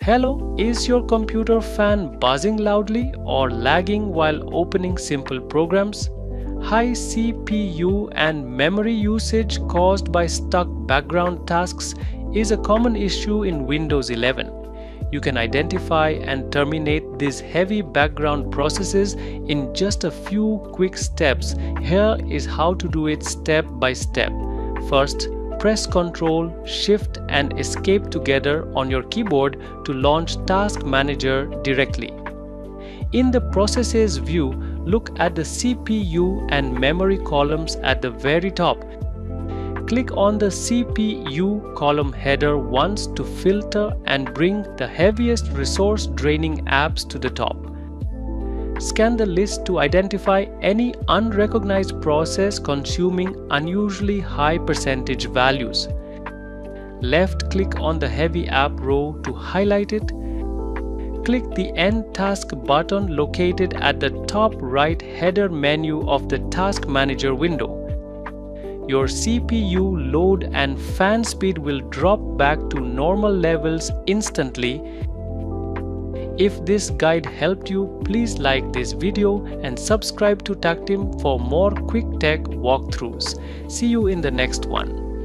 Hello, is your computer fan buzzing loudly or lagging while opening simple programs? High CPU and memory usage caused by stuck background tasks is a common issue in Windows 11. You can identify and terminate these heavy background processes in just a few quick steps. Here is how to do it step by step. First, press Ctrl, Shift and Escape together on your keyboard to launch Task Manager directly. In the Processes view, look at the CPU and memory columns at the very top. Click on the CPU column header once to filter and bring the heaviest resource-draining apps to the top. Scan the list to identify any unrecognized process consuming unusually high percentage values. Left-click on the heavy app row to highlight it. Click the End Task button located at the top right header menu of the Task Manager window. Your CPU load and fan speed will drop back to normal levels instantly. If this guide helped you, please like this video and subscribe to Tactim for more quick tech walkthroughs. See you in the next one.